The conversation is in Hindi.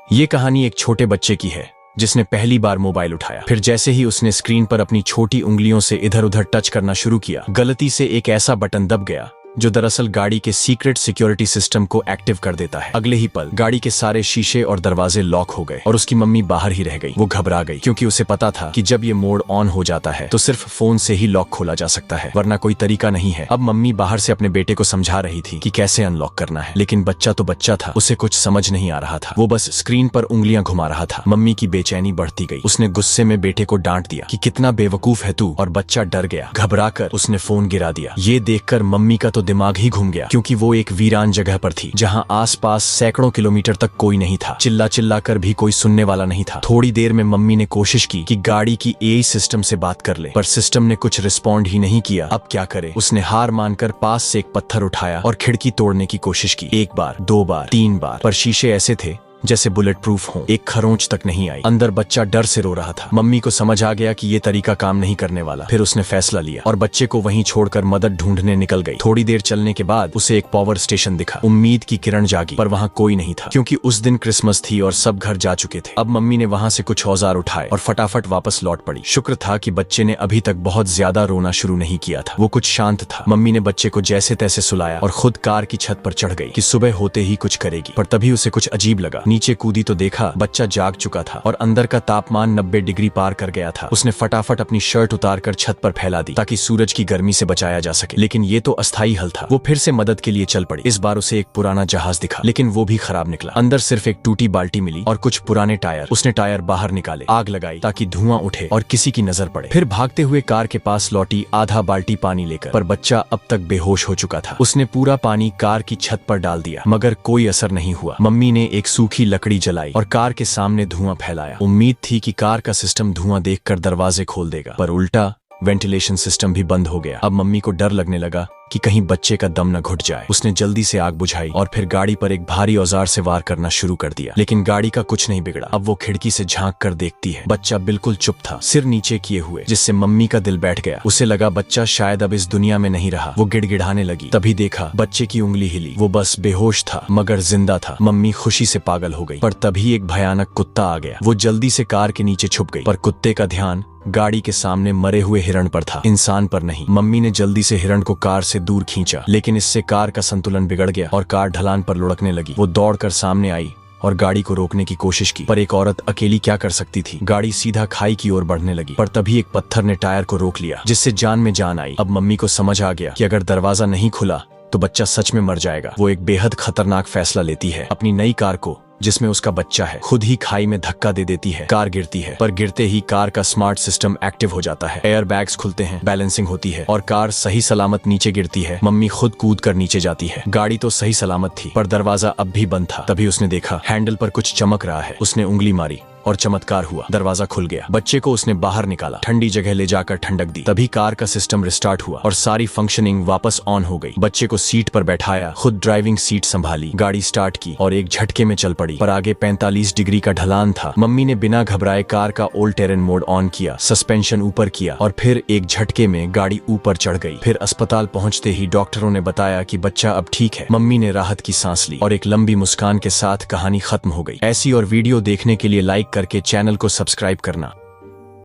ये कहानी एक छोटे बच्चे की है जिसने पहली बार मोबाइल उठाया। फिर जैसे ही उसने स्क्रीन पर अपनी छोटी उंगलियों से इधर उधर टच करना शुरू किया, गलती से एक ऐसा बटन दब गया जो दरअसल गाड़ी के सीक्रेट सिक्योरिटी सिस्टम को एक्टिव कर देता है। अगले ही पल गाड़ी के सारे शीशे और दरवाजे लॉक हो गए और उसकी मम्मी बाहर ही रह गई। वो घबरा गई क्योंकि उसे पता था कि जब ये मोड ऑन हो जाता है तो सिर्फ फोन से ही लॉक खोला जा सकता है, वरना कोई तरीका नहीं है। अब मम्मी बाहर से अपने बेटे को समझा रही थी कि कैसे अनलॉक करना है, लेकिन बच्चा तो बच्चा था, उसे कुछ समझ नहीं आ रहा था। वो बस स्क्रीन पर उंगलियां घुमा रहा था। मम्मी की बेचैनी बढ़ती गई। उसने गुस्से में बेटे को डांट दिया कि कितना बेवकूफ है तू, और बच्चा डर गया। घबराकर उसने फोन गिरा दिया। ये देखकर मम्मी का तो दिमाग ही घूम गया, क्योंकि वो एक वीरान जगह पर थी जहां आसपास सैकड़ों किलोमीटर तक कोई नहीं था। चिल्ला चिल्ला कर भी कोई सुनने वाला नहीं था। थोड़ी देर में मम्मी ने कोशिश की कि गाड़ी की एआई सिस्टम से बात कर ले, पर सिस्टम ने कुछ रिस्पॉन्ड ही नहीं किया। अब क्या करे? उसने हार मानकर पास से एक पत्थर उठाया और खिड़की तोड़ने की कोशिश की। 1 बार, 2 बार, 3 बार, पर शीशे ऐसे थे जैसे बुलेट प्रूफ हो। एक खरोंच तक नहीं आई। अंदर बच्चा डर से रो रहा था। मम्मी को समझ आ गया कि ये तरीका काम नहीं करने वाला। फिर उसने फैसला लिया और बच्चे को वहीं छोड़कर मदद ढूंढने निकल गई। थोड़ी देर चलने के बाद उसे एक पावर स्टेशन दिखा। उम्मीद की किरण जागी, पर वहां कोई नहीं था, क्योंकि उस दिन क्रिसमस थी और सब घर जा चुके थे। अब मम्मी ने वहां से कुछ औजार उठाए और फटाफट वापस लौट पड़ी। शुक्र था कि बच्चे ने अभी तक बहुत ज्यादा रोना शुरू नहीं किया था। वो कुछ शांत था। मम्मी ने बच्चे को जैसे तैसे सुलाया और खुद कार की छत पर चढ़ गई कि सुबह होते ही कुछ करेगी। पर तभी उसे कुछ अजीब लगा। नीचे कूदी तो देखा बच्चा जाग चुका था और अंदर का तापमान 90 डिग्री पार कर गया था। उसने फटाफट अपनी शर्ट उतारकर छत पर फैला दी ताकि सूरज की गर्मी से बचाया जा सके, लेकिन ये तो अस्थायी हल था। वो फिर से मदद के लिए चल पड़ी। इस बार उसे एक पुराना जहाज दिखा, लेकिन वो भी खराब निकला। अंदर सिर्फ एक टूटी बाल्टी मिली और कुछ पुराने टायर। उसने टायर बाहर निकाले, आग लगाई ताकि धुआं उठे और किसी की नजर पड़े। फिर भागते हुए कार के पास लौटी, आधा बाल्टी पानी लेकर, पर बच्चा अब तक बेहोश हो चुका था। उसने पूरा पानी कार की छत पर डाल दिया, मगर कोई असर नहीं हुआ। मम्मी ने एक सूखी लकड़ी जलाई और कार के सामने धुआं फैलाया। उम्मीद थी कि कार का सिस्टम धुआं देखकर दरवाजे खोल देगा, पर उल्टा वेंटिलेशन सिस्टम भी बंद हो गया। अब मम्मी को डर लगने लगा कि कहीं बच्चे का दम न घुट जाए। उसने जल्दी से आग बुझाई और फिर गाड़ी पर एक भारी औजार से वार करना शुरू कर दिया, लेकिन गाड़ी का कुछ नहीं बिगड़ा। अब वो खिड़की से झांक कर देखती है। बच्चा बिल्कुल चुप था, सिर नीचे किए हुए, जिससे मम्मी का दिल बैठ गया। उसे लगा बच्चा शायद अब इस दुनिया में नहीं रहा। वो गिड़गिड़ाने लगी। तभी देखा बच्चे की उंगली हिली। वो बस बेहोश था मगर जिंदा था। मम्मी खुशी से पागल हो गई, पर तभी एक भयानक कुत्ता आ गया। वो जल्दी से कार के नीचे छुप गई, पर कुत्ते का ध्यान गाड़ी के सामने मरे हुए हिरण पर था, इंसान पर नहीं। मम्मी ने जल्दी से हिरण को कार से दूर खींचा, लेकिन इससे कार का संतुलन बिगड़ गया और कार ढलान पर लुढ़कने लगी। वो दौड़कर सामने आई और गाड़ी को रोकने की कोशिश की, पर एक औरत अकेली क्या कर सकती थी। गाड़ी सीधा खाई की ओर बढ़ने लगी, पर तभी एक पत्थर ने टायर को रोक लिया, जिससे जान में जान आई। अब मम्मी को समझ आ गया कि अगर दरवाजा नहीं खुला तो बच्चा सच में मर जाएगा। वो एक बेहद खतरनाक फैसला लेती है। अपनी नई कार को, जिसमें उसका बच्चा है, खुद ही खाई में धक्का दे देती है। कार गिरती है, पर गिरते ही कार का स्मार्ट सिस्टम एक्टिव हो जाता है। एयर बैग्स खुलते हैं, बैलेंसिंग होती है और कार सही सलामत नीचे गिरती है। मम्मी खुद कूद कर नीचे जाती है। गाड़ी तो सही सलामत थी, पर दरवाजा अब भी बंद था। तभी उसने देखा हैंडल पर कुछ चमक रहा है। उसने उंगली मारी और चमत्कार हुआ, दरवाजा खुल गया। बच्चे को उसने बाहर निकाला, ठंडी जगह ले जाकर ठंडक दी। तभी कार का सिस्टम रिस्टार्ट हुआ और सारी फंक्शनिंग वापस ऑन हो गई। बच्चे को सीट पर बैठाया, खुद ड्राइविंग सीट संभाली, गाड़ी स्टार्ट की और एक झटके में चल पड़ी। पर आगे 45 डिग्री का ढलान था। मम्मी ने बिना घबराए कार का ऑल टेरेन मोड ऑन किया, सस्पेंशन ऊपर किया और फिर एक झटके में गाड़ी ऊपर चढ़ गई। फिर अस्पताल पहुंचते ही डॉक्टरों ने बताया कि बच्चा अब ठीक है। मम्मी ने राहत की सांस ली और एक लंबी मुस्कान के साथ कहानी खत्म हो गई। ऐसी और वीडियो देखने के लिए लाइक करके चैनल को सब्सक्राइब करना।